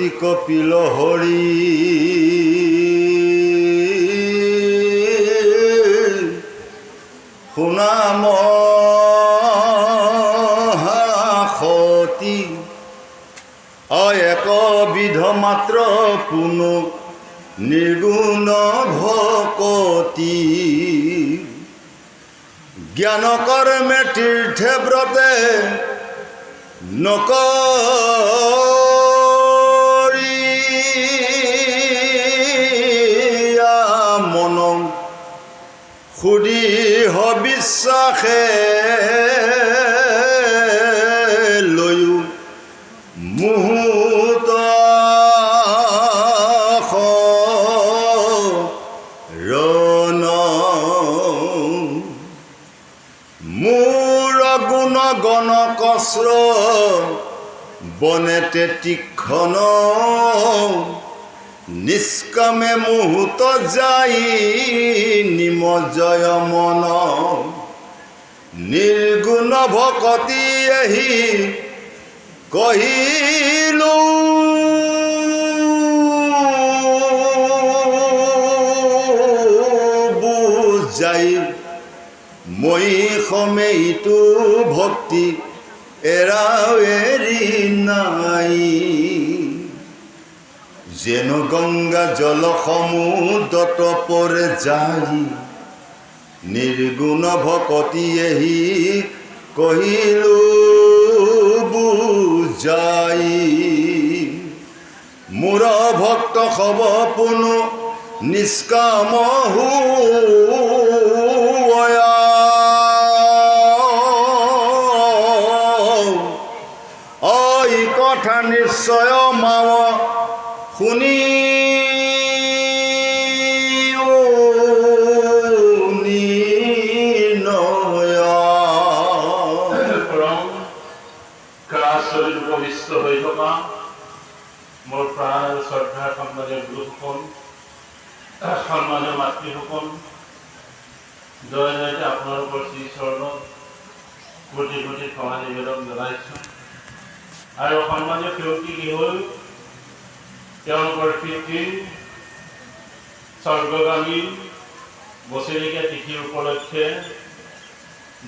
অতি কপিল হৰি শুনাম হাসতি একবিধ মাত্ৰ পুনু নিৰ্গুণ ভকতি জ্ঞান কৰ্মে তীৰ্থে ব্ৰতে নকৰিয়া মন সুদৃঢ় বিশ্বাসে লৈও মুহূৰ্ত ৰণ মোৰ গুণ গণ কস্ৰ বনেতে তীক্ষ্ণ নিষ্কামে মুহূৰ্ত যাই নিমজয় মন নিৰ্গুণ ভকতি এহি কহিলো বুজাই মই সমেইটো ভক্তি এৰাও এৰি নাই যেন গংগা জল সমুদ্ৰত পৰে যাই নিৰ্গুণ ভকতি এহি কহিলো বুজাই মোৰ ভক্ত হব পুনু নিষ্কাম হোৱা ঐ কথা নিশ্চয় মাৱ শুনি উপবিষ্ট হৈ থকা মোৰ প্ৰাণ শ্ৰদ্ধাৰ সন্মানীয় গুৰুসকল সন্মানীয় মাতৃসকল জয় জয়তে আপোনালোকৰ শ্ৰীচৰণত কোটি কোটি ক্ষমা নিবেদন জনাইছোঁ আৰু সন্মানীয় সেৱকী গৃহলৈ তেওঁলোকৰ পিতৃ স্বৰ্গগামী বছৰেকীয়া তিথিৰ উপলক্ষে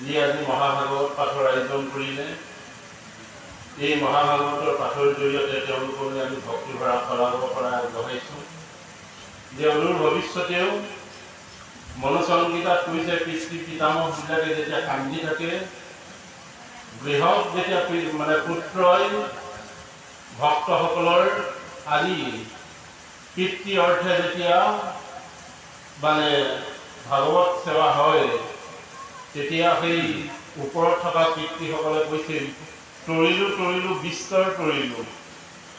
যি আজি মহাভাগৱত পাঠৰ আয়োজন কৰিলে এই মহাভাগৱতৰ পাঠৰ জৰিয়তে তেওঁলোকলৈ আমি ভক্তিভৰা ফলাব পৰা আগবঢ়াইছোঁ যে অনুৰ ভৱিষ্যতেও মনোসংগীতাত কৈছে পিতৃ পিতামহবিলাকে যেতিয়া কান্দি থাকে গৃহত যেতিয়া মানে পুত্ৰই ভক্তসকলৰ আদি পিতৃ অৰ্থে যেতিয়া মানে ভাগৱত সেৱা হয় তেতিয়া সেই ওপৰত থকা পিতৃসকলে কৈছিল তৰিলো বিস্তৰ তৰিলো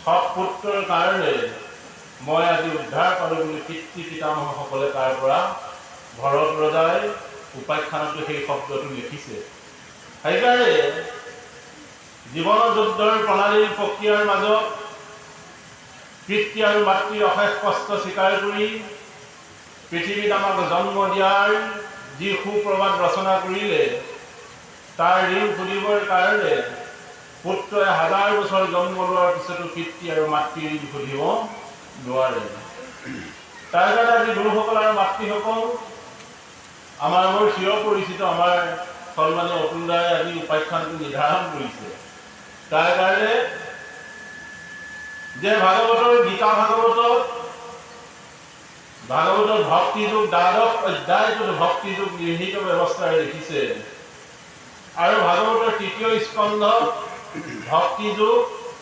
সৎ পুত্ৰৰ কাৰণে মই আজি উদ্ধাৰ পালোঁ বুলি পিতৃ পিতামহসকলে তাৰ পৰা ভৰত ৰজাই উপাখ্যানতো সেই শব্দটো লিখিছে সেইকাৰণে জীৱন যুদ্ধৰ প্ৰণালীৰ প্ৰক্ৰিয়াৰ মাজত পিতৃ আৰু মাতৃৰ অশেষ কষ্ট স্বীকাৰ কৰি পৃথিৱীত আমাক জন্ম দিয়াৰ যি সুপ্ৰবাদ ৰচনা কৰিলে তাৰ ঋণ সুধিবৰ কাৰণে পুত্ৰই 1000 বছৰ জন্ম লোৱাৰ পিছতো পিতৃ আৰু মাতৃৰ ঋণ সুধিব নোৱাৰে তাৰ কাৰণে আজি গুৰুসকল আৰু মাতৃসকল আমাৰ মোৰ চিৰ পৰিচিত আমাৰ সন্মানীয় অতুল দাই আজি উপাখ্যানটো নিৰ্ধাৰণ কৰিছে তাৰ কাৰণে যে ভাগৱতৰ গীতা ভাগৱতৰ ভক্তি যুগ দ্বাদশ অধ্যায়টোত ভক্তি যুগ নিহিত ব্যৱস্থাৰে লিখিছে আৰু ভাগৱতৰ তৃতীয় স্কন্ধত ভক্তি যুগ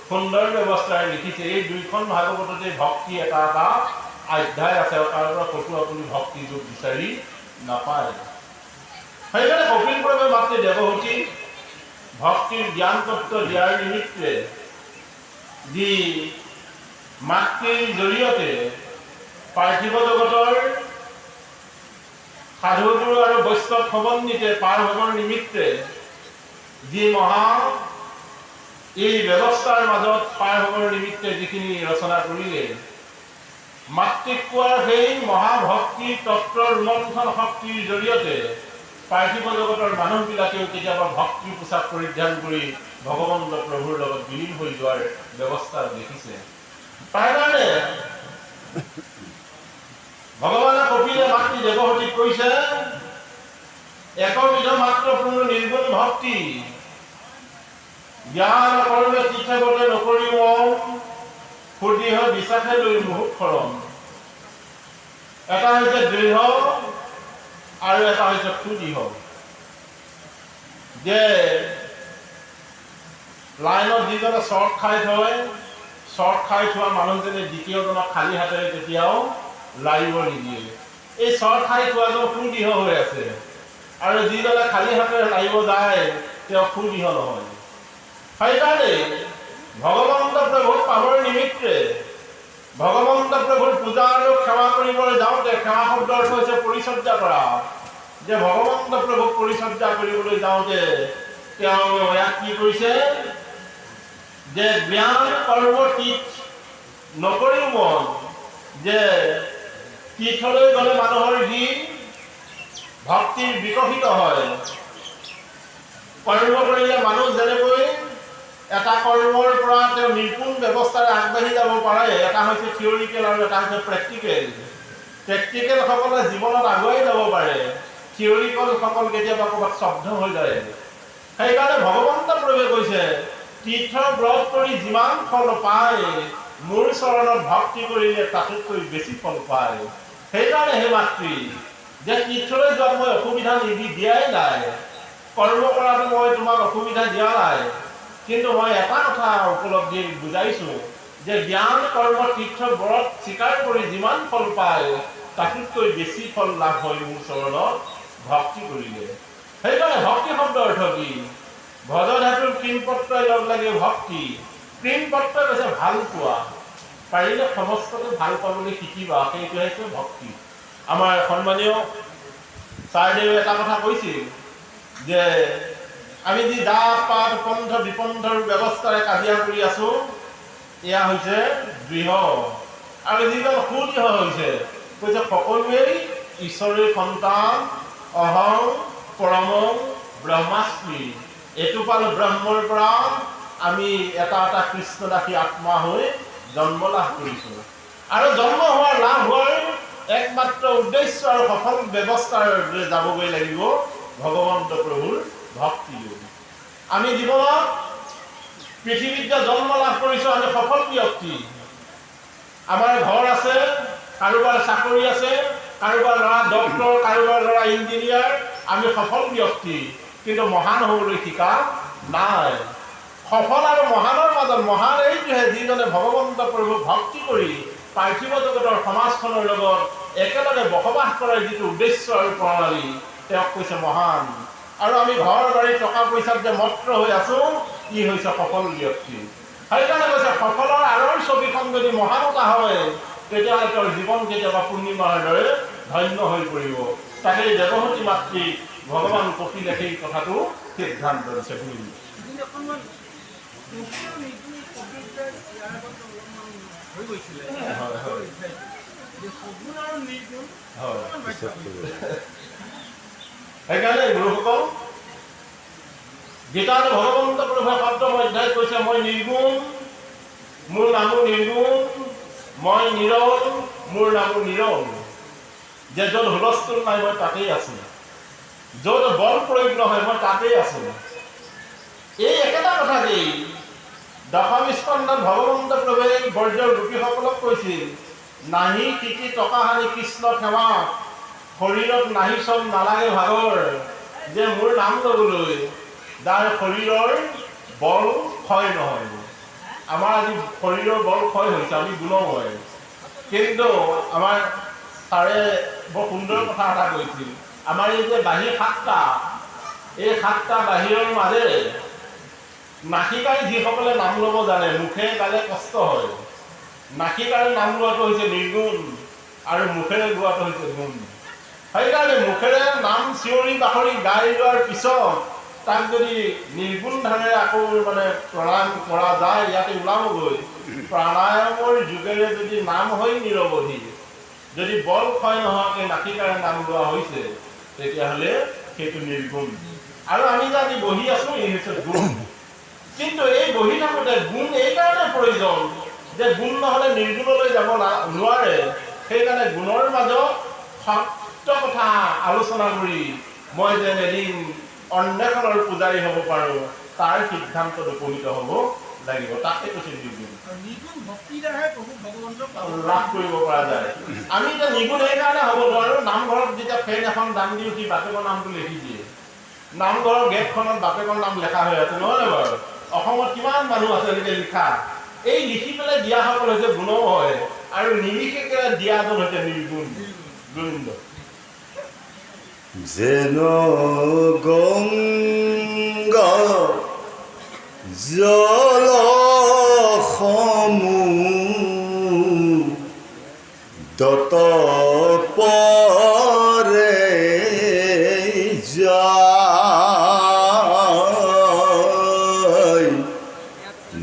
সুন্দৰ ব্যৱস্থাৰে লিখিছে এই দুইখন ভাগৱততে ভক্তি এটা এটা অধ্যায় আছে তাৰ পৰা ক'তো আপুনি ভক্তি যুগ বিচাৰি নাপায় সেইকাৰণে কপিল প্ৰভে মাতৃ দেৱহতী ভক্তিৰ জ্ঞান তত্ত্ব দিয়াৰ নিমিত্তে যি মাতৃৰ জৰিয়তে পাৰ্থিৱ জগতৰ সাধুগুৰু আৰু বৈষ্ণৱ সমন্বিতে পাৰ হ'বৰ নিমিত্তে যি মহা এই ব্যৱস্থাৰ মাজত পাৰ হ'বৰ নিমিত্তে যিখিনি ৰচনা কৰিলে মাতৃক কোৱাৰ সেই মহাভক্তি তত্ত্বৰ ৰোমন্থন শক্তিৰ জৰিয়তে পাৰ্থিৱ জগতৰ মানুহবিলাকেও কেতিয়াবা ভক্তিৰ পোছাক পৰিধান কৰি ভগৱন্ত প্ৰভুৰ লগত বিলীন হৈ যোৱাৰ ব্যৱস্থা দেখিছে তাৰ কাৰণে ভগৱানে কপিলে মাতৃ দেৱহতীক কৈছে একবিধ মাত্ৰ পূৰ্ণ নিৰ্গুণ ভক্তি জ্ঞান কৰ্মে তীৰ্থগতে নকৰি মন সুদৃঢ় বিশ্বাসে লৈ মুহূৰ্ত খৰম। এটা হৈছে দৃঢ় আৰু এটা হৈছে সুদৃঢ়। যে লাইনত যিজনে শ্বৰ্ট খাই থয়, শ্বৰ্ট খাই থোৱা মানুহজনে দ্বিতীয়জনক খালী হাতেৰে কেতিয়াও লাৰিব নিদিয়ে। এই শ্বৰ্ট খাই থোৱাজন সুদৃঢ় হৈ আছে আৰু যিজনে খালী হাতেৰে লাৰিব যায় তেওঁ সুদৃঢ় নহয়। সেইকাৰণে ভগৱন্ত প্ৰভুক পাবৰ নিমিত্তে ভগৱন্ত প্ৰভুৰ পূজা আৰু সেৱা কৰিবলৈ যাওঁতে, সেৱা শব্দৰ অৰ্থ হৈছে পৰিচৰ্যা কৰা, যে ভগৱন্ত প্ৰভুক পৰিচৰ্যা কৰিবলৈ যাওঁতে তেওঁ ইয়াত কি কৰিছে যে জ্ঞান কৰ্ম তীৰ্থ নকৰিও মন। যে তীৰ্থলৈ গ'লে মানুহৰ যি ভক্তিৰ বিকশিত হয়, কৰ্ম কৰিলে মানুহ যেনেকৈ এটা কৰ্মৰ পৰা তেওঁ নিপুণ ব্যৱস্থাৰে আগবাঢ়ি যাব পাৰে, এটা হৈছে থিয়ৰিকেল আৰু এটা হৈছে প্ৰেক্টিকেল। প্ৰেক্টিকেল সকলে জীৱনত আগুৱাই যাব পাৰে, থিয়ৰিকেল সকল কেতিয়াবা ক'ৰবাত স্তব্ধ হৈ যায়। সেইকাৰণে ভগৱন্ত প্ৰভুৱে কৈছে তীৰ্থ ব্ৰত কৰি যিমান ফল পায় মোৰ চৰণত ভক্তি কৰিলে তাতোতকৈ বেছি ফল পায়। সেইকাৰণে হে মাতৃ যে তীৰ্থলৈ যোৱাত মই অসুবিধা দিয়াই নাই, কৰ্ম কৰাটো মই তোমাক অসুবিধা দিয়া নাই, কিন্তু মই এটা কথা উপলব্ধি বুজাইছো যে জ্ঞান কৰ্ম তীৰ্থ ব্ৰত স্বীকাৰ কৰি যিমান ফল পায় তাতোতকৈ বেছি ফল লাভ হয় মোৰ চৰণত ভক্তি কৰিলে। সেইকাৰণে ভক্তি শব্দৰ অৰ্থ কি? ভজ ধাতুৰ কৃণপত্ৰই লগ লাগে ভক্তি। কৃণপত্ৰই কৈছে ভাল পোৱা, পাৰিলে সমস্তকে ভাল পাবলৈ শিকিবা, সেইটোৱে হৈছে ভক্তি। আমাৰ সন্মানীয় ছাৰদেৱে এটা কথা কৈছিল যে আমি যি জাত পাত পন্থ বিপন্থৰ ব্যৱস্থাৰে কাজিয়া কৰি আছো, এয়া হৈছে দৃঢ়। আৰু যিজন সুদৃঢ় হৈছে কৈছে সকলোৱেই ঈশ্বৰৰ সন্তান, অহং পৰম ব্ৰহ্মাস্মি। এটোপাল ব্ৰহ্মৰ পৰা আমি এটা এটা কৃষ্ণদাসী আত্মা হৈ জন্ম লাভ কৰিছো। আৰু জন্ম হোৱাৰ লাভ হোৱাৰ একমাত্ৰ উদ্দেশ্য আৰু সফল ব্যৱস্থাৰ যাবগৈ লাগিব ভগৱন্ত প্ৰভুৰ ভক্তি লৈ। আমি জীৱনত পৃথিৱীত যে জন্ম লাভ কৰিছো আমি সফল ব্যক্তি। আমাৰ ঘৰ আছে, কাৰোবাৰ চাকৰি আছে, কাৰোবাৰ ল'ৰা ডক্টৰ, কাৰোবাৰ ল'ৰা ইঞ্জিনিয়াৰ, আমি সফল ব্যক্তি, কিন্তু মহান হ'বলৈ শিকা নাই। সফল আৰু মহানৰ মাজত মহান এইটোহে যিজনে ভগৱন্ত প্ৰভুক ভক্তি কৰি পাৰ্থিৱ জগতৰ সমাজখনৰ লগত একেলগে বসবাস কৰাৰ যিটো উদ্দেশ্য আৰু প্ৰণালী, তেওঁক কৈছে মহান। আৰু আমি ঘৰ বাৰী টকা পইচাত যে মত্ত হৈ আছো, ই হৈছে সফল ব্যক্তি। সেইকাৰণে কৈছে সফলৰ আঁৰৰ ছবিখন যদি মহানতা হয় তেতিয়াহ'লে তেওঁৰ জীৱন কেতিয়াবা পূৰ্ণিমাৰ দৰে ধন্য হৈ পৰিব। তাকেই দেৱহতী মাতৃ ভগৱান কপিলে সেই কথাটো সিদ্ধান্ত দিছে। সেইকাৰণে গুৰুসকল গীতাত ভগৱন্ত প্ৰভুৱে সপ্তম অধ্যায়ত কৈছে মই নিৰ্গুণ, মোৰ নামো নিৰ্গুণ, মই নিৰল, মোৰ নামো নিৰল। যে য'ত হুলস্থুল নাই মই তাতেই আছো, য'ত বল প্ৰয়োগ নহয় মই তাতেই আছো। এই একেটা কথাকেই দশম স্কন্ধত ভগৱন্ত প্ৰভুৱে বৰ্জৰ গোপীসকলক কৈছিল নাহি শিকি টকা হানি কৃষ্ণ সেৱা, শৰীৰত নাহি চব নালাগে ভাগৰ। যে মোৰ নাম ল'বলৈ যাৰ শৰীৰৰ বল ক্ষয় নহয়। আমাৰ আজি শৰীৰৰ বল ক্ষয় হৈছে, আমি গুণময়। কিন্তু আমাৰ ছাৰে বৰ সুন্দৰ কথা এটা কৈছিল, আমাৰ এই যে বাহিৰ সাতটা, এই সাতটা বাহিৰৰ মাজেৰে নাসিকাৰী যিসকলে নাম ল'ব জানে, মুখে গালে কষ্ট হয়। নাসিকাৰী নাম লোৱাটো হৈছে নিৰ্গুণ আৰু মুখেৰে গোৱাটো হৈছে গুণ। সেইকাৰণে মুখেৰে নাম চিঞৰি বাখৰি গাই লোৱাৰ পিছত তাক যদি নিৰ্গুণ ধাৰেৰে আকৌ প্ৰণায়াম কৰা যায়, ইয়াতে ওলাবগৈ প্ৰাণায়ামৰ যোগেৰে যদি নাম হৈ নিৰৱধি, যদি বল ক্ষয় নোহোৱাকৈ নাসিকাৰে নাম লোৱা হৈছে তেতিয়াহ'লে সেইটো নিৰ্গুণ। আৰু আমি যে আজি বহি আছো এই হৈছে গুণ। কিন্তু এই বহি থাকোঁতে গুণ এইকাৰণে প্ৰয়োজন যে গুণ নহ'লে নিৰ্গুণলৈ যাব নোৱাৰে। সেইকাৰণে গুণৰ মাজত সত্য কথা আলোচনা কৰি মই যেন এদিন অন্বেষণৰ পূজাৰী হ'ব পাৰোঁ, তাৰ সিদ্ধান্তত উপনীত হ'ব লাগিব। তাকে কৈছে নিৰ্গুণ লাভ কৰিব পৰা যায়। আমি এতিয়া নিগুণ সেইকাৰণে হ'ব নোৱাৰো, নামঘৰত যেতিয়া ফেন এখন দান দিওঁ সি বাপেকৰ নামটো লিখি দিয়ে। নামঘৰৰ গেটখনত বাপেকৰ নাম লেখা হৈ আছে, নহয় নে বাৰু? অসমত কিমান মানুহ আছে এনেকে লিখা। এই লিখি পেলাই দিয়াসকল হৈছে গুণও হয়, আৰু নিলিখি দিয়াজন হৈছে নিৰ্গুণ গোবিন্দ। যেন গংগা জল দত পৰে যায়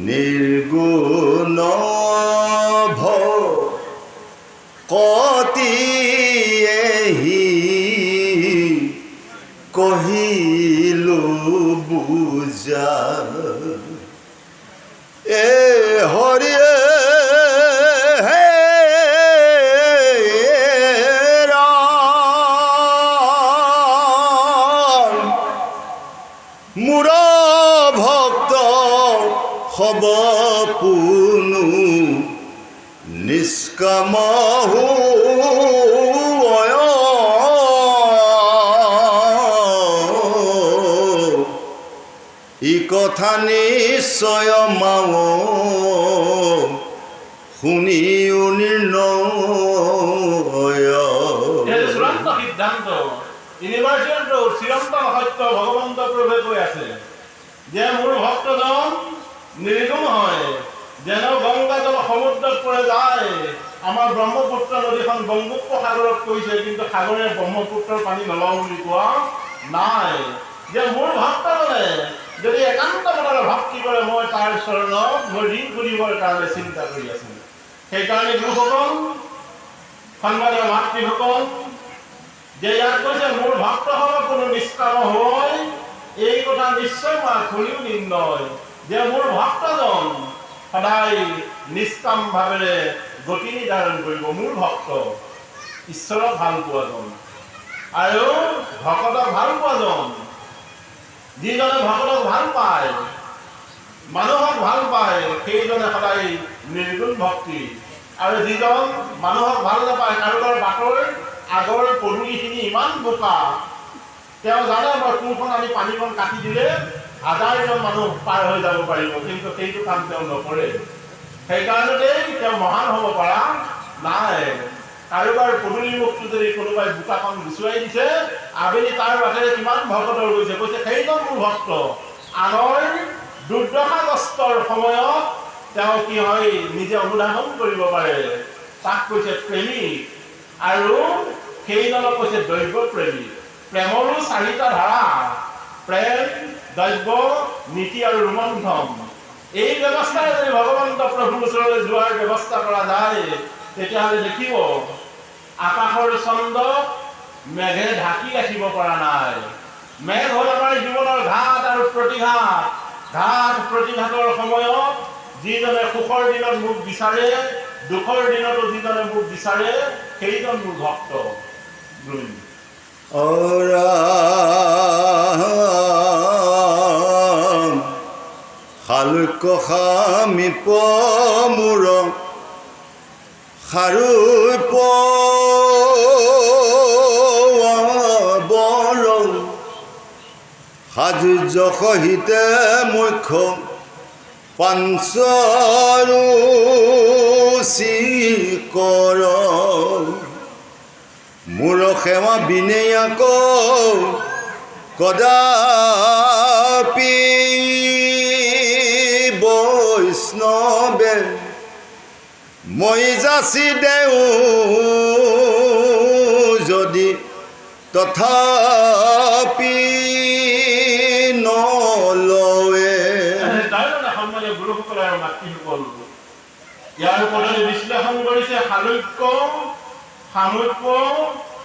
নিৰ্গুণ ভকতি এহি কহিলো বুজা এ হৰিয়ে মোৰ ভক্ত হব পুনু নিষ্কাম ই কথা নিশ্চয় মাও শুনিও নিৰ্ণয়। চূড়ান্ত সিদ্ধান্ত ইউনিভাৰ্চেলটো চিৰন্তন সত্য ভগৱন্ত প্ৰভুৱে কৈ আছে যে মোৰ ভক্তজন নিৰ্গুণ হয়, যেন গংগা জল সমুদ্ৰত পৰে যায়। আমাৰ ব্ৰহ্মপুত্ৰ নদীখন বংগোপসাগৰত কৈছে, কিন্তু সাগৰে ব্ৰহ্মপুত্ৰৰ পানী নলওঁ বুলি কোৱা নাই। যে মোৰ ভক্তজনে যদি একান্ত মনেৰে ভক্তি কৰে, মই তাৰ চৰণত মই ঋণ সুধিবৰ কাৰণে চিন্তা কৰি আছো। সেইকাৰণে গুৰুসকল, সন্মানীয় মাতৃসকল, যে ইয়াত কৈছে মোৰ ভক্ত হ'ব কোনো নিষ্কাম হৈ, এই কথা নিশ্চয় মই শুনিও নিৰ্ণয় যে মোৰ ভক্তজন সদায় নিষ্কাম ভাৱেৰে গতি নিৰ্ধাৰণ কৰিব। মোৰ ভক্ত ঈশ্বৰক ভাল পোৱাজন আৰু ভকতক ভাল পোৱাজন, যিজনে ভকতক ভাল পায়, মানুহক ভাল পায়, সেইজনে সদায় নিৰ্গুণ ভক্তি। আৰু যিজন মানুহক ভাল নাপায়, কাৰোবাৰ বাটৰ আগৰ পদূলিখিনি ইমান বোকা, তেওঁ জানে মই কোনখন আমি পানীখন কাটি দিলে হাজাৰজন মানুহ পাৰ হৈ যাব পাৰিব, কিন্তু সেইটো কাম তেওঁ নকৰে। সেইকাৰণেই তেওঁ মহান হ'ব পৰা নাই। কাৰোবাৰ পদূলিমুখটো যদি কোনোবাই বোকাখন গুচুৱাই দিছে, আবেলি তাৰ বাটেৰে কিমান ভকতৰ গৈছে, কৈছে সেইজন মোৰ ভক্ত। আনৰ দুৰ্দশাগ্ৰস্তৰ সময়ত তেওঁ কি হয় নিজে অনুধাৱন কৰিব পাৰে, তাক কৈছে প্ৰেমিক। আৰু সেইজনক কৈছে দৈৱ প্ৰেমিক। প্ৰেমৰো চাৰিটা ধাৰা, প্ৰেম, দৈৱ, নীতি আৰু ৰোমন্থন। এই ব্যৱস্থাৰে যদি ভগৱন্ত প্ৰভুৰ ওচৰলৈ যোৱাৰ ব্যৱস্থা কৰা যায়, তেতিয়াহ'লে দেখিব আকাশৰ চন্দ্ৰক মেঘে ঢাকি ৰাখিব পৰা নাই। মেঘ হ'ল আমাৰ জীৱনৰ ঘাট আৰু প্ৰতিঘাত। ঘাট প্ৰতিঘাতৰ সময়ত যিজনে সুখৰ দিনত মোক বিচাৰে, দুখৰ দিনতো যিজনে মোক বিচাৰে, সেইজন মোৰ ভক্ত। শালুক সামিপ মূৰ সাৰু বৰ সাজুৰ্য সহিতে মুখ্য পাঞ্চৰু চিকৰ মোৰ সেৱা বিনেয়াক কদাপি বৈষ্ণৱে মই যাচি দেও যদি তথাপি নলৱে। গুৰুসকল আৰু মাতৃসকল, ইয়াৰ ওপৰত বিশ্লেষণ কৰিছে শালুক্য, সামুপ্য,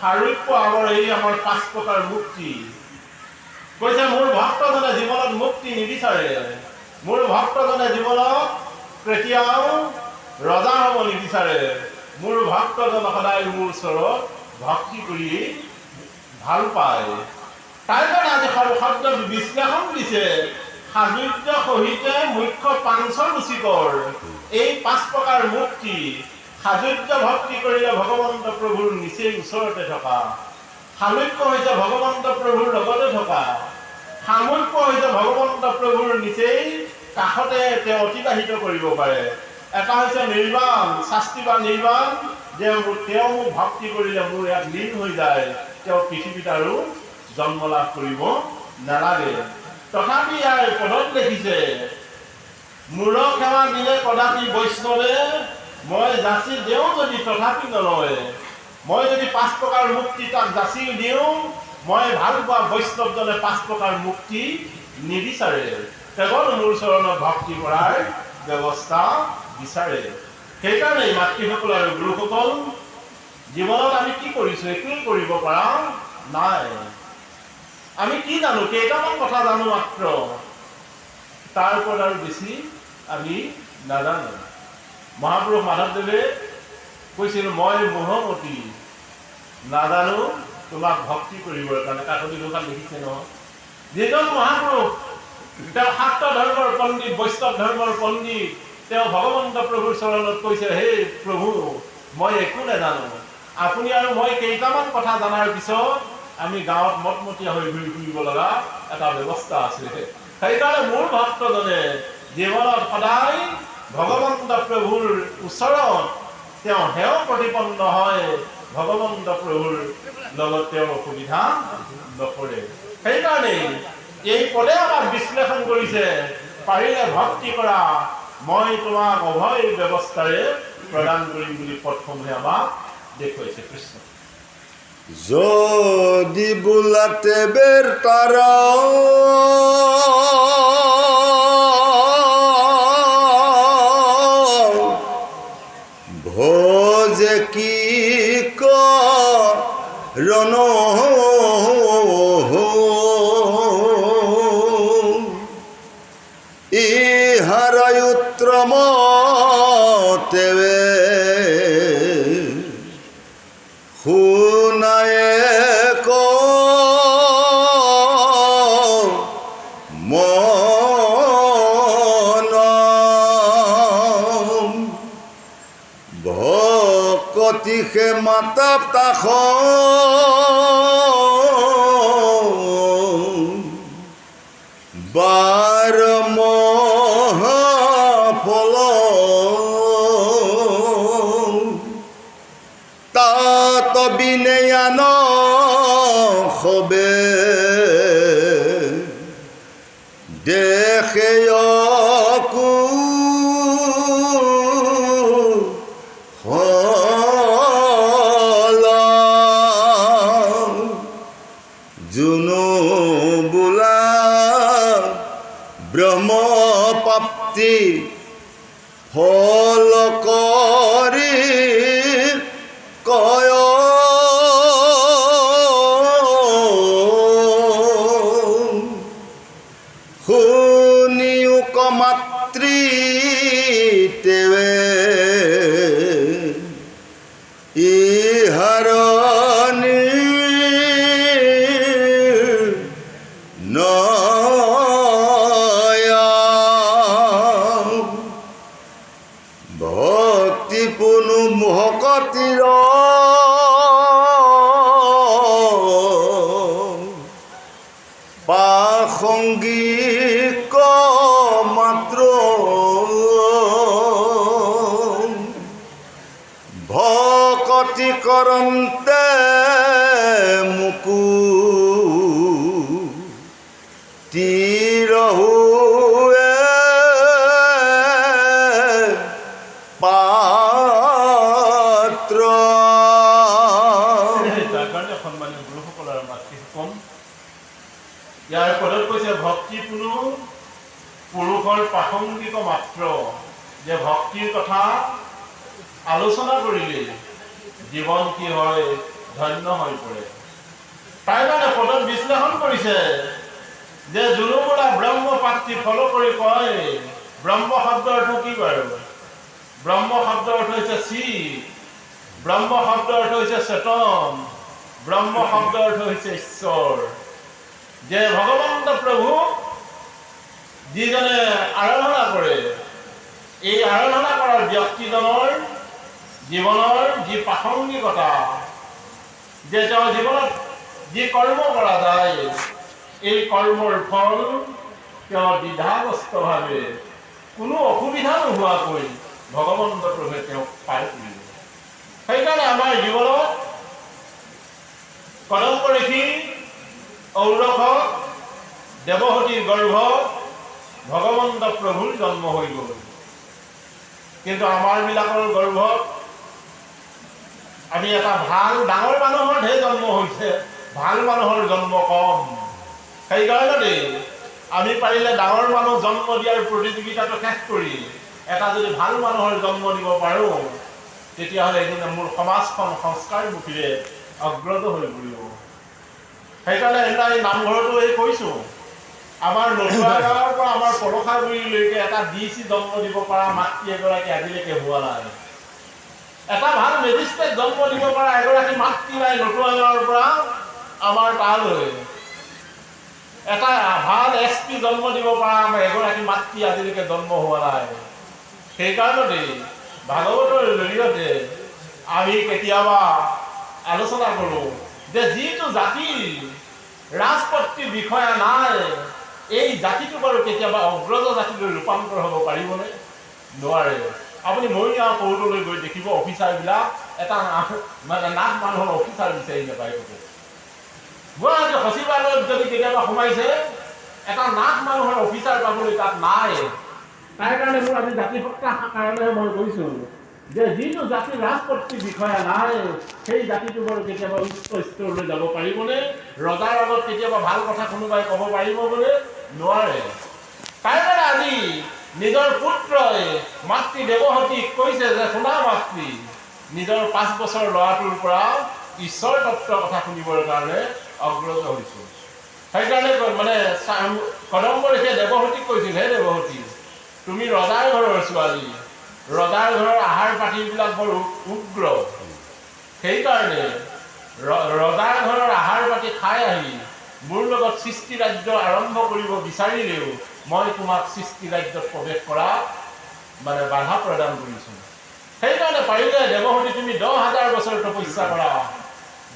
সাৰূপ্য আৰু এই আমাৰ 5 প্ৰকাৰ মুক্তি। কৈছে মোৰ ভক্তজনে জীৱনত মুক্তি নিবিচাৰে, মোৰ ভক্তজনে জীৱনত কেতিয়াও ৰজা হ'ব নিবিচাৰে। মোৰ ভক্তজন সদায় মোৰ ওচৰত ভক্তি কৰি ভাল পায়। তাৰ কাৰণে আজি শব্দ বিশ্লেষণ দিছে, সাজুৰ্য সহিতে মুখ্য পাঞ্চৰুচিকৰ এই 5 প্ৰকাৰ মুক্তি। সাজুৰ্য ভক্তি কৰিলে ভগৱন্ত প্ৰভুৰ নিচেই ওচৰতে থকা, সালোক্য হৈছে ভগৱন্ত প্ৰভুৰ লগতে থকা, সামূল্য হৈছে ভগৱন্ত প্ৰভুৰ নিচেই কাষতে তেওঁ অতিবাহিত কৰিব পাৰে। এটা হৈছে নিৰ্বাণ, শাস্তি বা নিৰ্বাণ, যে তেওঁ মোক ভক্তি কৰিলে মোৰ ইয়াত লীন হৈ যায়, তেওঁ পৃথিৱীত আৰু জন্ম লাভ কৰিব নালাগে। তথাপি ইয়াৰ পদত লিখিছে, মূৰ সেৱা দিলে কদাপি বৈষ্ণৱে, মই যাচি দিওঁ যদি তথাপি নলয়। মই যদি 5 প্ৰকাৰ মুক্তি তাক যাচি দিওঁ, মই ভাল পোৱা বৈষ্ণৱজনে 5 প্ৰকাৰ মুক্তি নিবিচাৰে, কেৱল মোৰ চৰণত ভক্তি কৰাৰ ব্যৱস্থা বিচাৰে। সেইকাৰণে মাতৃসকল আৰু গুৰুসকল, জীৱনত আমি কি কৰিছো? একোৱেই কৰিব পৰা নাই। আমি কি জানো? কেইটামান কথা জানো মাত্ৰ, তাৰ ওপৰত আৰু বেছি আমি নাজানো। মহাপুৰুষ মাধৱদেৱে কৈছিল, মই মোহমতী নাজানো তোমাক ভক্তি কৰিবৰ কাৰণে। কাকতি ঘোষাত লিখিছে নহয়, যিজন মহাপুৰুষ তেওঁ শাক্ত ধৰ্মৰ পণ্ডিত, বৈষ্ণৱ ধৰ্মৰ পণ্ডিত, তেওঁ ভগৱন্ত প্ৰভুৰ চৰণত কৈছে, হে প্ৰভু, মই একো নাজানো, আপুনি আৰু মই কেইটামান কথা জনাৰ পিছত আমি গাঁৱত মটমটীয়া হৈ ঘূৰি ফুৰিব লগা এটা ব্যৱস্থা আছে। সেইকাৰণে মোৰ ভক্তজনে জীৱনত সদায় ভগৱন্ত প্ৰভুৰ ওচৰত তেওঁ সেৱ প্ৰতিপন্ন হয়, ভগৱন্ত প্ৰভুৰ লগত তেওঁৰ অসুবিধা নকৰে। সেইকাৰণে এই পদে আমাক বিশ্লেষণ কৰিছে, পাৰিলে ভক্তি কৰা, মই তোমাক অভয় ব্যৱস্থাৰে প্ৰদান কৰিম বুলি পদসমূহে আমাক দেখুৱাইছে। কৃষ্ণ যদি বোলাতে বেৰ তাৰা ভোজে কি কৰণ ইহাৰায়ুত্ৰম তেবে শুনায়ে মন ভকতিহে মাতা তাখ বাৰ মহাফল তাত বিনয়ান হবে দেখে জুনু বোলা ব্ৰহ্মপ্ৰাপ্তি ফল কৰি কয় শুনিও কমাতৃ তেৱে ইহাৰণী ভক্তি পুনু মোহকতিৰ প্ৰাসংগিক মাত্ৰ ভকতি কৰন্তে মুকু তিৰহুৱে পাত্ৰ। তাৰ কাৰণে সন্মানীয় গুৰুসকল আৰু মাতৃসকল, ইয়াৰ পদত কৈছে ভক্তি কোনো পুৰুষৰ প্ৰাসংগিক মাত্ৰ, যে ভক্তিৰ কথা আলোচনা কৰিলে জীৱন কি হয়, ধন্য হৈ পৰে। তাৰ কাৰণে পদত বিশ্লেষণ কৰিছে যে জুনু বোলা ব্ৰহ্মপ্ৰাপ্তি ফল কৰি কয়। ব্ৰহ্ম শব্দটো কি বাৰু? ব্ৰহ্ম শব্দৰ অৰ্থ হৈছে শিৱ, ব্ৰহ্ম শব্দৰ অৰ্থ হৈছে চেতন, ব্ৰহ্ম শব্দৰ অৰ্থ হৈছে ঈশ্বৰ। যে ভগৱন্ত প্ৰভু যিজনে আৰাধনা কৰে, এই আৰাধনা কৰাৰ ব্যক্তিজনৰ জীৱনৰ যি প্ৰাসংগিকতা, যে তেওঁৰ জীৱনত যি কৰ্ম কৰা যায়, এই কৰ্মৰ ফল তেওঁ দ্বিধাগ্ৰস্তভাৱে কোনো অসুবিধা নোহোৱাকৈ ভগৱন্ত প্ৰভুৱে তেওঁক পাৰ কৰিব। সেইকাৰণে আমাৰ জীৱনত কদম্ব ঋষি ঔৰসত দেৱহতীৰ গৰ্ভত ভগৱন্ত প্ৰভুৰ জন্ম হৈ গ'ল। কিন্তু আমাৰবিলাকৰ গৰ্ভত আমি এটা ভাল ডাঙৰ মানুহৰ ঢেৰ জন্ম হৈছে, ভাল মানুহৰ জন্ম কম। সেইকাৰণে আমি পাৰিলে ডাঙৰ মানুহ জন্ম দিয়াৰ প্ৰতিযোগিতাটো শেষ কৰি এটা যদি ভাল মানুহৰ জন্ম দিব পাৰোঁ, তেতিয়াহ'লে এদিন মোৰ সমাজখন সংস্কাৰমুখীৰে অগ্ৰত হৈ পৰিব। সেইকাৰণে এই নামঘৰতো এই কৈছোঁ, আমাৰ নতুবা গাঁৱৰ পৰা আমাৰ পৰখাগুৰিলৈকে এটা DC জন্ম দিব পৰা মাতৃ এগৰাকী আজিলৈকে হোৱা নাই। এটা ভাল মেজিষ্ট্ৰেট জন্ম দিব পৰা এগৰাকী মাতৃ নাই নতুবা গাঁৱৰ পৰা আমাৰ তালৈ। এটা ভাল SP জন্ম দিব পৰা আমাৰ এগৰাকী মাতৃ আজিলৈকে জন্ম হোৱা নাই। সেইকাৰণে ভাগৱতৰ জৰিয়তে আমি কেতিয়াবা আলোচনা কৰোঁ যে যিটো জাতিৰ ৰাজপত্ৰী বিষয়া নাই, এই জাতিটো বাৰু কেতিয়াবা অগ্ৰজ জাতিলৈ ৰূপান্তৰ হ'ব পাৰিবনে? নোৱাৰে। আপুনি মৰিগাঁও কোৰ্টলৈ গৈ দেখিব অফিচাৰবিলাক এটা মানে নাক মানুহৰ অফিচাৰ বিচাৰি নাপায়। গুৱাহাটী সচিবালয়ত যদি কেতিয়াবা সোমাইছে, এটা নাক মানুহৰ অফিচাৰ পাবলৈ তাত নাই। তাৰ কাৰণে মোৰ আজি জাতি সত্তাৰ কাৰণে মই কৈছোঁ যে যিটো জাতিৰ ৰাজপত্ৰী বিষয়া নাই, সেই জাতিটো বাৰু কেতিয়াবা উচ্চ স্তৰলৈ যাব পাৰিবনে? ৰজাৰ আগত কেতিয়াবা ভাল কথা কোনোবাই ক'ব পাৰিব বোলে? নোৱাৰে। তাৰ কাৰণে আজি নিজৰ পুত্ৰই মাতৃ দেৱহতীক কৈছে যে শুনা মাতৃ, নিজৰ 5 বছৰ ল'ৰাটোৰ পৰা ঈশ্বৰ তত্ত্বৰ কথা শুনিবৰ কাৰণে অগ্ৰসৰ হৈছোঁ। সেইকাৰণে মানে কদম্ব ঋষিয়ে দেৱহতীক কৈছিল, হে দেৱহতী, তুমি ৰজাৰ ঘৰৰ ছোৱালী, ৰজাৰ ঘৰৰ আহাৰ পাতিবিলাক বৰ উগ্ৰ। সেইকাৰণে ৰজাৰ ঘৰৰ আহাৰ পাতি খাই আহি মোৰ লগত সৃষ্টি ৰাজ্য আৰম্ভ কৰিব বিচাৰিলেও মই তোমাক সৃষ্টি ৰাজ্যত প্ৰৱেশ কৰা মানে বাধা প্ৰদান কৰিছোঁ। সেইকাৰণে পাৰিলে দেৱহতী তুমি 10,000 বছৰ তপস্যা কৰা।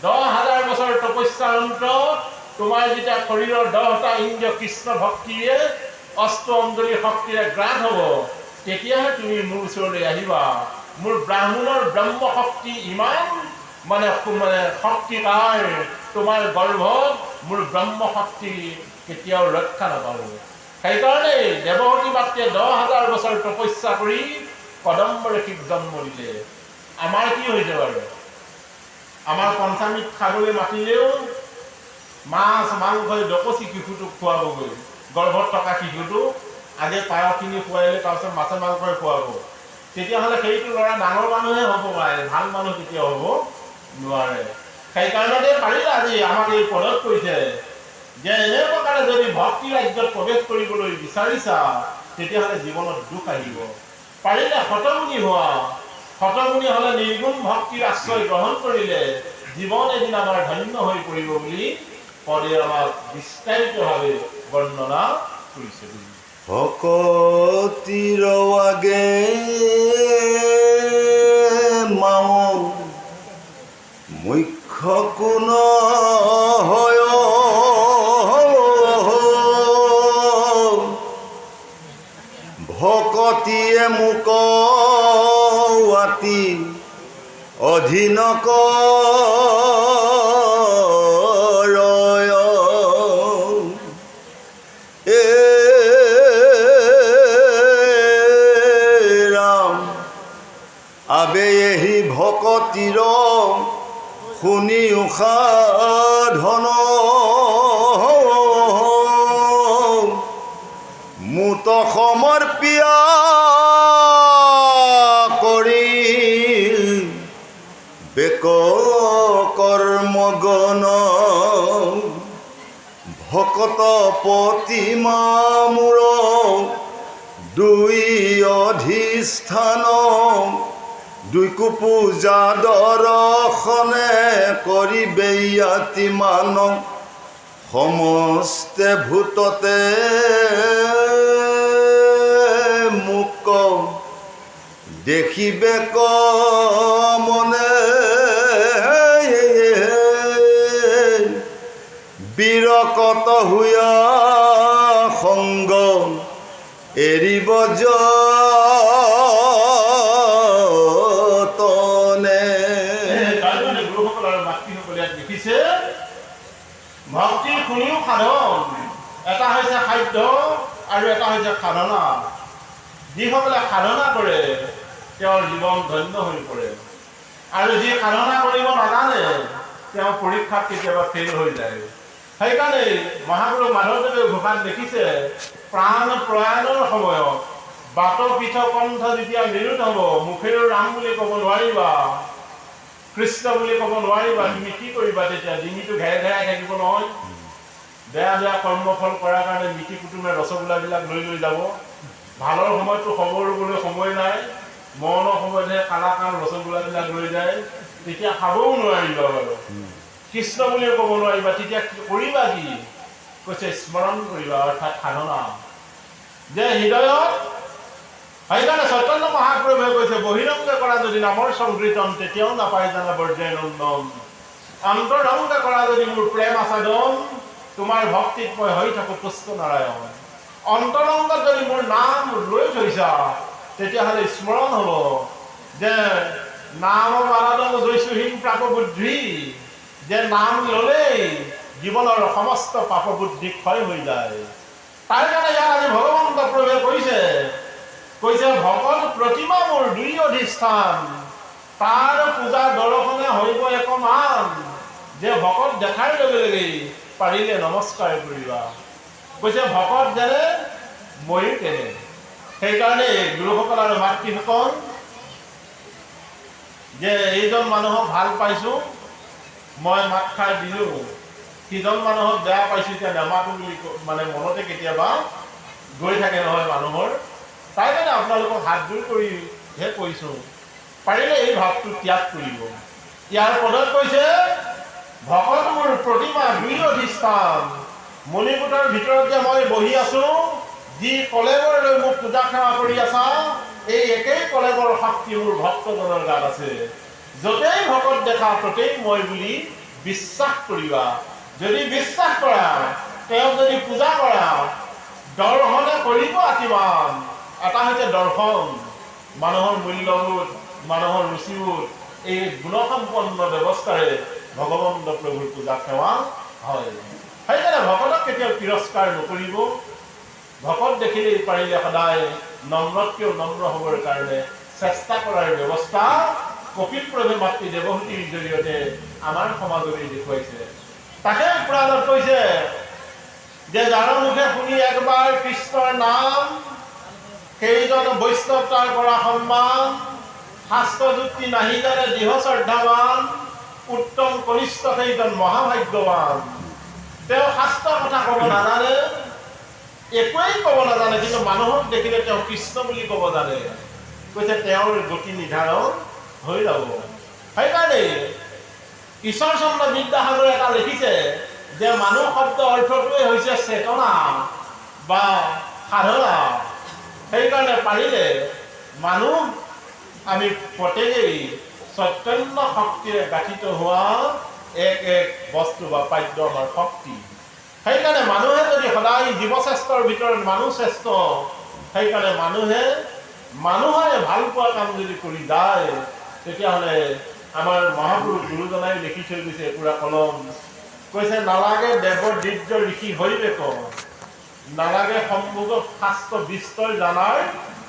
10,000 বছৰ তপস্যাৰ অন্তত তোমাৰ যেতিয়া শৰীৰৰ 10টা ইন্দ্ৰিয় কৃষ্ণ ভক্তিৰে অষ্ট অঞ্জলি শক্তিৰে গ্ৰাস হ'ব, তেতিয়াহে তুমি মোৰ ওচৰলৈ আহিবা। মোৰ ব্ৰাহ্মণৰ ব্ৰহ্ম শক্তি ইমান মানে শক্তিকাৰ, তোমাৰ গৰ্ভত মোৰ ব্ৰহ্ম শক্তি কেতিয়াও ৰক্ষা নাপাব। সেইকাৰণে দেৱহতী মাতৃয়ে 10,000 বছৰ তপস্যা কৰি কদম্ব ঋষিক জন্ম দিলে। আমাৰ কি হৈছে বাৰু? আমাৰ পঞ্চামৃত খাবলৈ মাতিলেও মাছ মাংসই ডকচি শিশুটোক খুৱাবগৈ। গৰ্ভত থকা শিশুটো আগে পায়সখিনি খুৱাইলে, তাৰপিছত মাছে মাংসই খুৱাব। তেতিয়াহ'লে সেইটো ল'ৰা ডাঙৰ মানুহে হ'ব পাৰে, ভাল মানুহ কেতিয়াও হ'ব নোৱাৰে। সেইকাৰণতে পাৰিলে আজি আমাক এই পদত কৈছে যে এনে প্ৰকাৰে যদি ভক্তি ৰাজ্যত প্ৰৱেশ কৰিবলৈ বিচাৰিছা, তেতিয়াহ'লে জীৱনত দুখ আহিব। পাৰিলে শতগুণী হোৱা, শতগুণী হ'লে নিৰ্গুণ ভক্তিৰ আশ্ৰয় গ্ৰহণ কৰিলে জীৱন এদিন আমাৰ ধন্য হৈ পৰিব বুলি পদে আমাক বিস্তাৰিতভাৱে বৰ্ণনা কৰিছে। ভকতিৰ আগে মাও মুখ্য কোন হয়, ভকতিয়ে মোক আতি অধীন কৰয়, ৰাম আবে এহি ভকতিৰ শুনি সাধন, মুত সমৰ্পিয়া কৰি বেক কৰ্মগণ, ভকত প্ৰতিমা মূৰ দুই অধিষ্ঠান দুইকো পূজা দৰ্শনে কৰিবে ইয়াতি মানৱ সমস্তে ভূততে মোক দেখিবে মনে বিৰকত হুয়া সংগ এৰিব যতনে। তাৰমানে গুৰুসকল আৰু মাতৃসকলে ইয়াত লিখিছে ভক্তিৰ কোনেও সাধন এটা হৈছে খাদ্য আৰু এটা হৈছে সাধনা। যিসকলে সাধনা কৰে তেওঁৰ জীৱন ধন্য হৈ পৰে, আৰু যি সাধনা কৰিব নাজানে তেওঁ পৰীক্ষাত কেতিয়াবা ফেইল হৈ যায়। সেইকাৰণে মহাগুৰু মাধৱদেৱে ঘোষাত দেখিছে প্ৰাণ প্ৰয়াণৰ সময়ত বাট পৃথ কণ্ঠ যেতিয়া নিৰোধ হ'ব, মুখেৰে ৰাম বুলি ক'ব নোৱাৰিবা, কৃষ্ণ বুলি ক'ব নোৱাৰিবা, তুমি কি কৰিবা তেতিয়া? ডিঙিটো ঘেৰাই ঘেৰাই থাকিব নহয়। বেয়া বেয়া কৰ্মফল কৰাৰ কাৰণে মিতি কুটুমে ৰসগোল্লাবিলাক লৈ লৈ যাব। ভালৰ সময়ততো খবৰ ল'বলৈ সময় নাই, মৰণৰ সময়তহে কালাকান ৰসগোল্লাবিলাক লৈ যায়, তেতিয়া খাবও নোৱাৰিবা বাৰু, কৃষ্ণ বুলিও ক'ব নোৱাৰিবা, তেতিয়া কৰিবা কি? কৈছে স্মৰণ কৰিবা, অৰ্থাৎ সাধনা যে হৃদয়ত। সেইকাৰণে চৈতন্য মহাপ্ৰভুৱে কৈছে বহিৰংগে কৰা যদি নামৰ সংকীৰ্তন তেতিয়াও নাপায় জানা বৰ্জয় নন্দন। অন্তৰংগে কৰা যদি মোৰ প্ৰেম আসাদন তোমাৰ ভক্তিত মই হৈ থাকো পুষ্প নাৰায়ণ। অন্তৰংগত যদি মোৰ নাম লৈ থৈছা তেতিয়াহ'লে স্মৰণ হ'ব যে নাম আৰাধন জৈসুহীন প্ৰাপ বুদ্ধি, যে নাম ল'লেই জীৱনৰ সমস্ত পাপ বুদ্ধি ক্ষয় হৈ যায়। তাৰ কাৰণে ইয়াত আজি ভগৱন্ত প্ৰভুৱে কৈছে ভকত প্ৰতিমা মোৰ দুই অধিষ্ঠান, তাৰ পূজা দৰ্শনে হৈব একমান। যে ভকত দেখাৰ লগে লগে পাৰিলে নমস্কাৰ কৰিবা। কৈছে ভকত যেনে ময়ো তেনে। সেইকাৰণে গুৰুসকল আৰু মাতৃসকল যে এইজন মানুহক ভাল পাইছো মই মাত খাই দিলো, সিজন মানুহক বেয়া পাইছো এতিয়া নেমাতো বুলি মানে মনতে কেতিয়াবা গৈ থাকে নহয় মানুহৰ। তাই কাৰণে আপোনালোকক হাতযোৰ কৰিহে কৈছো, পাৰিলে এই ভাৱটো ত্যাগ কৰিব। ইয়াৰ পদত কৈছে ভকত মোৰ প্ৰতিমা দুই অধিষ্ঠান, মণিকূটৰ ভিতৰত যে মই বহি আছো, যি কলেবৰ লৈ মোক পূজা সেৱা কৰি আছা, এই একেই কলেবৰ শক্তি মোৰ ভক্তজনৰ গাত আছে। য'তেই ভকত দেখা ততেই মই বুলি বিশ্বাস কৰিবা। যদি বিশ্বাস কৰা, তেওঁক যদি পূজা কৰা, দৰ্শনে কৰিব আতিমান। এটা হৈছে দৰ্শন, মানুহৰ মূল্যবোধ, মানুহৰ ৰুচিবোধ, এই গুণসম্পন্ন ব্যৱস্থাৰে ভগৱন্ত প্ৰভুৰ পূজা সেৱা হয়। সেইকাৰণে ভকতক কেতিয়াও তিৰস্কাৰ নকৰিব। ভকত দেখিলেই পাৰিলে সদায় নম্ৰতকৈও নম্ৰ হ'বৰ কাৰণে চেষ্টা কৰাৰ ব্যৱস্থা কপিল প্ৰভু মাতৃ দেৱহতীৰ জৰিয়তে আমাৰ সমাজলৈ দেখুৱাইছে। তাকে পুৰাণত কৈছে যে যাৰ মুখে শুনি একবাৰ কৃষ্ণৰ নাম, সেইজন বৈষ্ণৱ তাৰ পৰা সন্মান, শাস্ত্ৰ যুক্তি নাহি জানে দৃঢ় শ্ৰদ্ধাৱান, উত্তম কনিষ্ঠ সেইজন মহাভাগ্যৱান। তেওঁ শাস্ত্ৰৰ কথা ক'ব নাজানে, একোৱেই ক'ব নাজানে, কিন্তু মানুহক দেখিলে তেওঁ কৃষ্ণ বুলি ক'ব জানে। কৈছে তেওঁৰ গতি নিৰ্ধাৰণ হৈ যাব। সেইকাৰণে ঈশ্বৰচন্দ্ৰ বিদ্যাসাগৰে এটা লিখিছে যে মানুহ শব্দ অৰ্থটোৱে হৈছে চেতনা বা সাধনা। সেইকাৰণে পাৰিলে মানুহ আমি প্ৰত্যেকেই চৈতন্য শক্তিৰে গাঠিত হোৱা এক এক বস্তু বা পাদ্য আমাৰ শক্তি। সেইকাৰণে মানুহে যদি সদায় জীৱশ্ৰেষ্ঠৰ ভিতৰত মানুহ শ্ৰেষ্ঠ, সেইকাৰণে মানুহে ভাল পোৱা কাম যদি কৰি যায়, তেতিয়াহ'লে আমাৰ মহাপুৰুষ গুৰুজনাই লিখি থৈ গৈছে পুৰা কলম। কৈছে নালাগে দেৱ দিব্য ঋষি হৈবে কম, নালাগে সম্ভোগত শাস্ত্ৰ বিস্তৰ জানাৰ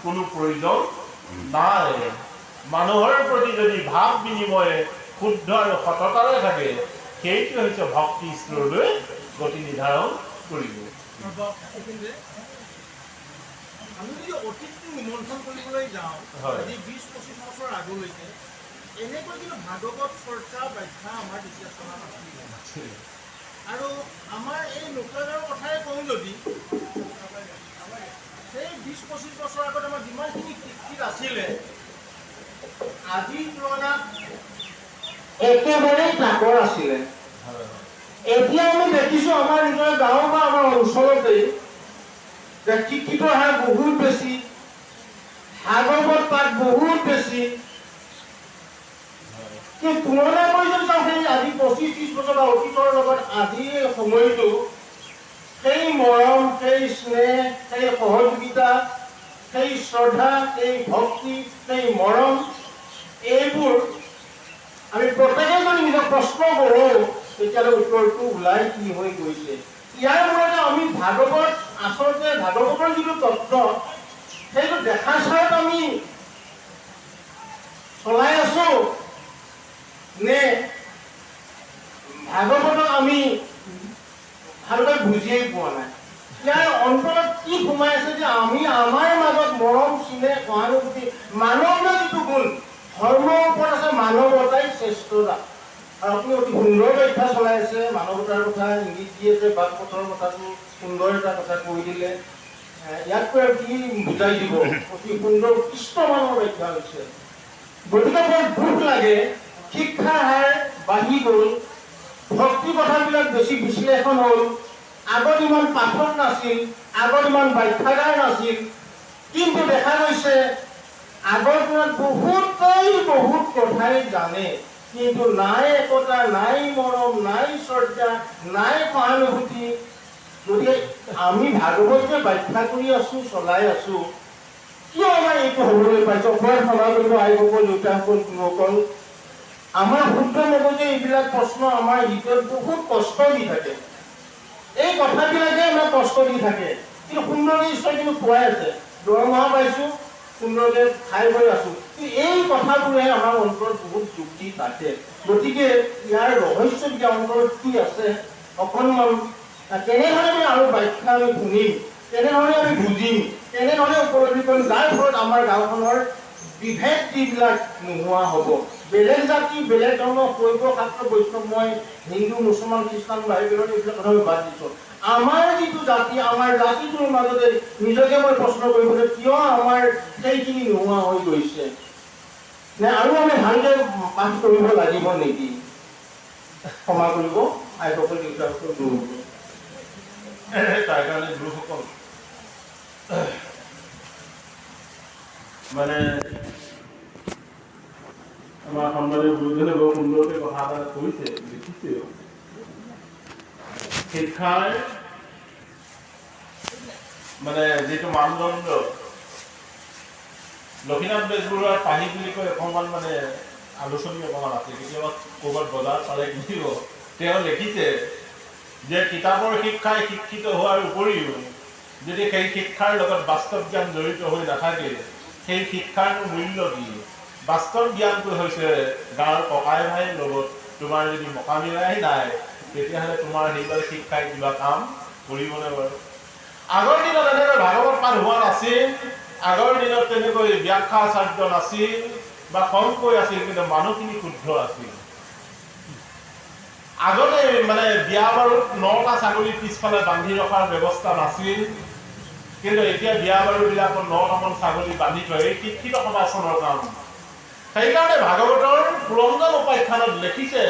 কোনো প্ৰয়োজন নাই। মানুহৰ প্ৰতি যদি ভাৱ বিনিময় শুদ্ধ আৰু সততাৰে থাকে, সেইটো হৈছে ভক্তি স্তৰলৈ গতি নিৰ্ধাৰণ কৰিব। আমি যদি অতীতটো নিমন্ত্ৰণ কৰিবলৈ যাওঁ, আজি 20-25 বছৰ আগলৈকে এনেকৈ কিন্তু ভাগৱত চৰ্চা ব্যাখ্যা আমাৰ তেতিয়া চলা নাছিল। আৰু আমাৰ এই লোকলাগৰ কথাই কওঁ যদি সেই 20-25 বছৰ আগত আমাৰ যিমানখিনি শিক্ষিত আছিলে আজিৰ তুলনাত একেবাৰেই তাকৰ আছিলে। এতিয়া আমি দেখিছোঁ আমাৰ নিজৰ গাঁও বা আমাৰ অঞ্চলতেই যে শিক্ষিত হাৰ বহুত বেছি, ভাগৱত পাঠ বহুত বেছি। কিন্তু তুলনা কৰি যদি চাওঁ সেই আজি 25-30 বছৰ অতীতৰ লগত আজিৰ সময়টো সেই মৰম, সেই স্নেহ, সেই সহযোগিতা, সেই শ্ৰদ্ধা, সেই ভক্তি, সেই মৰম এইবোৰ আমি প্ৰত্যেকে যদি নিজক প্ৰশ্ন কৰোঁ তেতিয়াহ'লে উত্তৰটো ওলাই কি হৈ গৈছে। ইয়াৰ মূলতে আমি ভাগৱত আচলতে ভাগৱতৰ যিটো তত্ত্ব সেইটো দেখা চাওঁত আমি চলাই আছো নে ভাগৱতক আমি ভালকৈ বুজিয়েই পোৱা নাই। ইয়াৰ অন্তৰত কি সোমাই আছে যে আমি আমাৰ মাজত মৰম, স্নেহ, সহানুভূতি, মানৱীয় যিটো গুণ ধৰ্মৰ ওপৰত আছে মানৱতাই শ্ৰেষ্ঠতা। আৰু আপুনি অতি সুন্দৰ ব্যাখ্যা চলাই আছে মানৱতাৰ কথা, ইংগিত দি আছে বাটপথৰ কথাটো সুন্দৰ এটা কথা কৈ দিলে। ইয়াতকৈ আৰু কি বুজাই দিব, অতি সুন্দৰ উৎকৃষ্টমানৰ ব্যাখ্যা হৈছে। গতিকে বৰ দুখ লাগে শিক্ষাৰ হাৰ বাঢ়ি গ'ল, ভক্তি কথাবিলাক বেছি বিশ্লেষণ হ'ল। আগত ইমান পাঠক নাছিল, আগত ইমান ব্যাখ্যাগাৰ নাছিল, কিন্তু দেখা গৈছে আগৰ দিনত বহুত কথাই জানে, কিন্তু নাই একতা, নাই মৰম, নাই শ্ৰদ্ধা, নাই সহানুভূতি। গতিকে আমি ভাগৱত যে ব্যাখ্যা কৰি আছো, চলাই আছো, কিয় আমাৰ এইটো হ'বলৈ পাইছে? অপৰাধ ক্ষমা কৰিব আইসকল, দেউতাসকল, গুৰুসকল। আমাৰ শুদ্ধ মগজে এইবিলাক প্ৰশ্ন আমাৰ হৃদয়ত বহুত কষ্ট দি থাকে। এই কথাবিলাকে আমাক কষ্ট দি থাকে, কিন্তু সুন্দৰকৈ ঈশ্বৰ কিন্তু খুৱাই আছে, দৰমহা পাইছো, সুন্দৰকৈ খাই বৈ আছো। এই কথাবোৰে আমাৰ অন্তৰত বহুত দুখ দি থাকে। গতিকে ইয়াৰ ৰহস্যবিধা অন্তৰত কি আছে অকণমান কেনেধৰণে আৰু ব্যাখ্যা আমি শুনিম, কেনেধৰণে আমি বুজিম, কেনেধৰণে উপলব্ধি কৰিম, যাৰ ফলত আমাৰ গাঁওখনৰ বিভেদ যিবিলাক নোহোৱা হ'ব। বেলেগ জাতি, বেলেগ ধৰ্ম, শৈৱ, শাক্ত, বৈষ্ণৱ, মই হিন্দু, মুছলমান, খ্ৰীষ্টান, বাইবেলৰ এইবিলাক কথা বাদ দিছোঁ। আমাৰ যিটো জাতি, আমাৰ জাতিটোৰ মাজতে নিজকে মই প্ৰশ্ন কৰিবলৈ কিয় আমাৰ সেইখিনি নোহোৱা হৈ গৈছে, নে আৰু আমি ভালকৈ পাঠ কৰিব লাগিব নেকি? ক্ষমা কৰিব আইসকল, দেউতাসকল, গুৰুসকল। তাৰ কাৰণে গুৰুসকল মানে আমাৰ সন্মানীয় গুৰুজনে বৰ সুন্দৰকৈ কথা এটা কৈছে, লিখিছেও। শিক্ষাৰ মানে যিটো মানদণ্ড, লক্ষীনাথ বেজবৰুৱাৰ পাহি বুলি কৈ অকণমান মানে আলোচনী অকণমান আছে, কেতিয়াবা ক'ৰবাত বজাৰ পালে কিনিব। তেওঁ লিখিছে যে কিতাপৰ শিক্ষাই শিক্ষিত হোৱাৰ উপৰিও যদি সেই শিক্ষাৰ লগত বাস্তৱ জ্ঞান জড়িত হৈ নাথাকে, সেই শিক্ষাৰ মূল্য কি? বাস্তৱ জ্ঞানটো হৈছে গাঁৱৰ ককাই ভাইৰ লগত তোমাৰ যদি মকামিলাই নাই, তেতিয়াহ'লে তোমাৰ সেইবাৰ শিক্ষাই কিবা কাম কৰিবনে বাৰু? আগৰ দিনত এনেকৈ ভাগৱত পাঠ হোৱা নাছিল, আগৰ দিনত তেনেকৈ ব্যাখ্যাচাৰ্য নাছিল বা কমকৈ আছিল, কিন্তু মানুহখিনি শুদ্ধ আছিল। আগতে মানে বিয়া বাৰুত 9টা ছাগলী পিছফালে বান্ধি ৰখাৰ ব্যৱস্থা নাছিল, কিন্তু এতিয়া বিয়া বাৰুবিলাকত 9টামান ছাগলী বান্ধি থয়। এই শিক্ষিত সমাজখনৰ কাম। সেইকাৰণে ভাগৱতৰ পুৰঞ্জন উপাখ্যানত লিখিছে,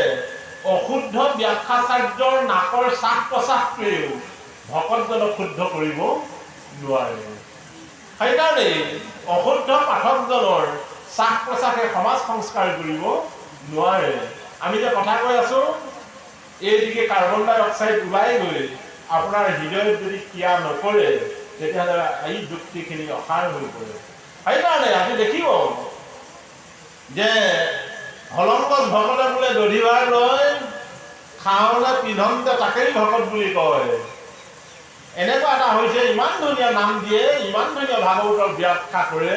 অশুদ্ধ ব্যাখ্যাচাৰ্যৰ নাকৰ শ্বাস প্ৰশ্বাসটোৱেও ভকতজনক শুদ্ধ কৰিব নোৱাৰে। সেইকাৰণে অশুদ্ধ পাঠকজনৰ শ্বাস প্ৰশ্বাসে সমাজ সংস্কাৰ কৰিব নোৱাৰে। আমি যে কথা কৈ আছো, এইদিকে কাৰ্বন ডাই অক্সাইড ওলাই গৈ আপোনাৰ হৃদয়ত যদি ক্ৰিয়া নকৰে, তেতিয়াহ'লে এই যুক্তিখিনি অসাৰ হৈ পৰে। সেইকাৰণে আজি দেখিব যে হলংগজ ভকতে বোলে দধিভাৰ লৈ খাওঁতে পিন্ধনতে তাকেই ভকত বুলি কয়। এনেকুৱা এটা হৈছে, ইমান ধুনীয়া নাম দিয়ে, ইমান ধুনীয়া ভাগৱতৰ ব্যাখ্যা কৰে।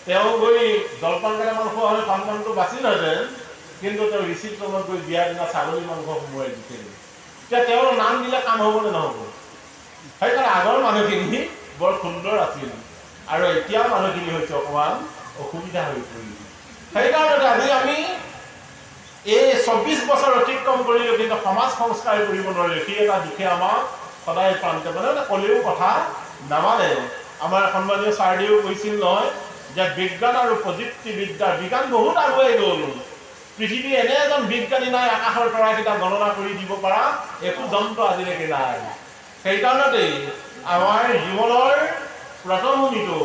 তেওঁ গৈ জলপান কেইটামান খোৱা হ'লে সন্তানটো বাচিলহেঁতেন, কিন্তু তেওঁ ৰিচিপ্টনত গৈ বিয়াৰ দিনা ছাগলী মাংস সোমোৱাই দিছিল। এতিয়া তেওঁৰ নাম দিলে কাম হ'বনে নহ'ব? সেইকাৰণে আগৰ মানুহখিনি বৰ সুন্দৰ আছিল, আৰু এতিয়া মানুহখিনি হৈছে অকণমান অসুবিধা হৈ পৰিল। সেইকাৰণে আজি আমি এই 24 বছৰ অতিক্ৰম কৰিলোঁ, কিন্তু সমাজ সংস্কাৰ কৰিব নোৱাৰিলোঁ। সেই এটা দুখে আমাক সদায় প্ৰান্তে মানে ক'লেও কথা নামানে। আমাৰ সন্মানীয় ছাৰদেউ কৈছিল নহয় যে বিজ্ঞান আৰু প্ৰযুক্তিবিদ্যা বিজ্ঞান বহুত আগুৱাই গ'ল। পৃথিৱীৰ এনে এজন বিজ্ঞানী নাই আকাশৰ তৰাকেইটা গণনা কৰি দিব পৰা একো যন্ত্ৰ আজিলৈকে নাই। সেইকাৰণতেই আমাৰ জীৱনৰ প্ৰথমভূমিটো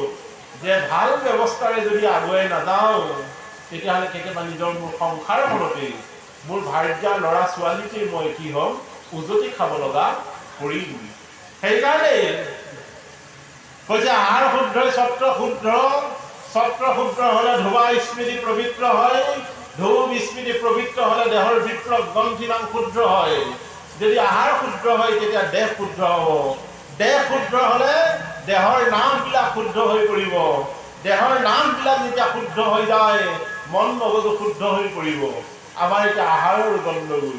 যে ভাল ব্যৱস্থাৰে যদি আগুৱাই নাযাওঁ তেতিয়াহ'লে কেতিয়াবা নিজৰ মোৰ সংসাৰখনতেই মোৰ ভাৰ্যা ল'ৰা ছোৱালীকেই মই কি হ'ম উজতি খাব লগা কৰিম। সেইকাৰণে কৈছে আহাৰ শুদ্ধই ছত্ৰ শুদ্ধ, ছত্ৰ শুদ্ধ হ'লে ধোৱা স্মৃতি পবিত্ৰ হয়, ধূপ স্মৃতি পবিত্ৰ হ'লে দেহৰ বিপ্লৱ গ্ৰন্থিনাং শুদ্ধ হয়। যদি আহাৰ শুদ্ধ হয় তেতিয়া দেহ শুদ্ধ হ'ব, দেহ শুদ্ধ হ'লে দেহৰ নামবিলাক শুদ্ধ হৈ পৰিব, দেহৰ নামবিলাক যেতিয়া শুদ্ধ হৈ যায় মন মগজু শুদ্ধ হৈ পৰিব। আমাৰ এতিয়া আহাৰৰ গণ্ডগোল।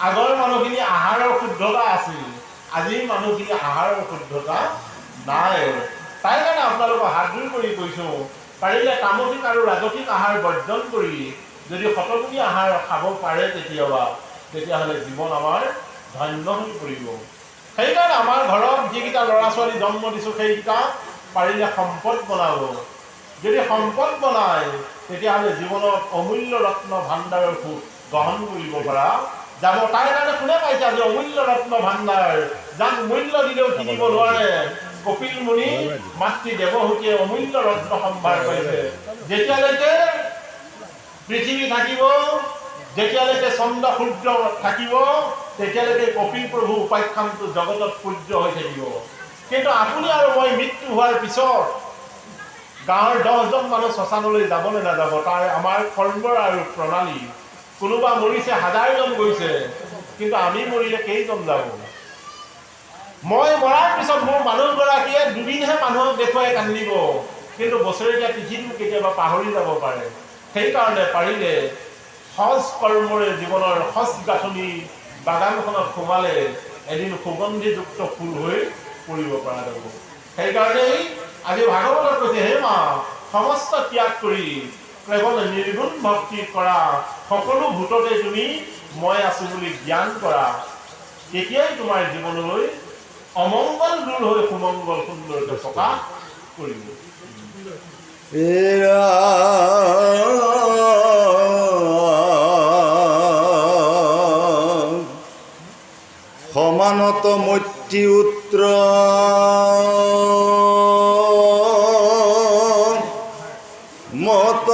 আগৰ মানুহখিনি আহাৰৰ শুদ্ধতা আছিল, আজিৰ মানুহখিনি আহাৰৰ শুদ্ধতা নাই। তাই কাৰণে আপোনালোকক হাত জোৰ কৰি কৈছোঁ, পাৰিলে তামসিক আৰু ৰাজসিক আহাৰ বৰ্জন কৰি যদি শতগুণী আহাৰ খাব পাৰে তেতিয়াহ'লে জীৱন আমাৰ ধন্য হৈ পৰিব। সেইকাৰণে আমাৰ ঘৰত যিকেইটা ল'ৰা ছোৱালী জন্ম দিছোঁ সেইকেইটা পাৰিলে সম্পদ বনাব। যদি সম্পদ বনায় তেতিয়াহ'লে জীৱনত অমূল্য ৰত্ন ভাণ্ডাৰৰ সুখ গ্ৰহণ কৰিব পৰা যাব। তাৰ কাৰণে কোনে পাইছে আজি অমূল্য ৰত্ন ভাণ্ডাৰ, যাক মূল্য দিলেও কিনিব নোৱাৰে। কপিল মুনি মাতৃ দেৱহূতিয়ে অমূল্য ৰত্ন সম্ভাৰ পাইছে। যেতিয়ালৈকে পৃথিৱী থাকিব, যেতিয়ালৈকে চন্দ্ৰ সূৰ্য থাকিব তেতিয়ালৈকে কপিল প্ৰভু উপাখ্যানটো জগতত পূজ্য হৈ থাকিব। কিন্তু আপুনি আৰু মই মৃত্যু হোৱাৰ পিছত গাঁৱৰ 10জন মানুহ শ্মশানলৈ যাব নে নাযাব তাৰ আমাৰ কৰ্মৰ আৰু প্ৰণালী। কোনোবা মৰিছে 1000জন গৈছে, কিন্তু আমি মৰিলে কেইজন যাব? মই মৰাৰ পিছত মোৰ মানুহগৰাকীয়ে দুদিনহে মানুহক দেখুৱাই কান্দিব, কিন্তু বছৰেকীয়া তিথিটো কেতিয়াবা পাহৰি যাব পাৰে। সেইকাৰণে পাৰিলে সজ কৰ্মৰে জীৱনৰ সজ গাঁথনি বাগানখনত সোমালে এদিন সুগন্ধিযুক্ত ফুল হৈ পৰিব পৰা যাব। সেইকাৰণেই আজি ভাগৱতত কৈছে, হে মা সমস্ত ত্যাগ কৰি কেৱল নিৰ্গুণ ভক্তি কৰা, সকলো ভূততে তুমি মই আছো বুলি জ্ঞান কৰা, তেতিয়াই তোমাৰ জীৱনলৈ অমংগল দূৰ হৈ সুমংগল সুন্দৰকৈ প্ৰকাশ কৰিব। সমানত মৈত্ৰী উত্তৰ মত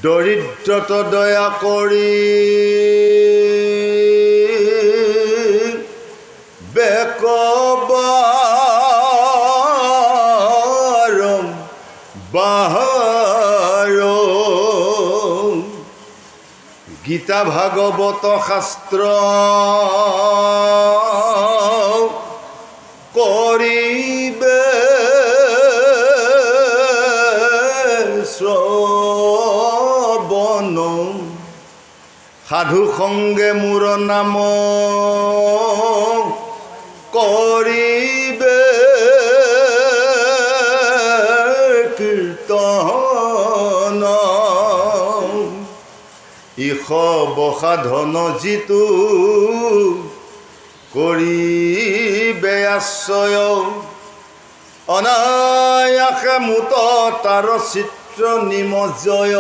দৰিদ্ৰত দয়া কৰি বেকবাৰ বাহাৰ গীতা ভাগৱত শাস্ত্ৰ কৰিবে শ্ৰৱণ সাধু সংগে মোৰ নাম কৰিবে কীৰ্তন ইশ বসাধন যিটো কৰিবে আশ্ৰয় অনায়াসে মুত তাৰ চিত্ৰ নিমজয়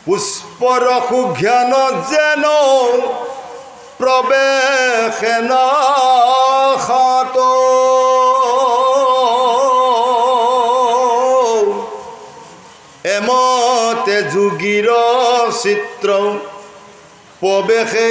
পুষ্পৰসু জ্ঞান যেন প্ৰৱেশে নাশাত এমতে যোগীৰ চিত্ৰ প্ৰৱেশে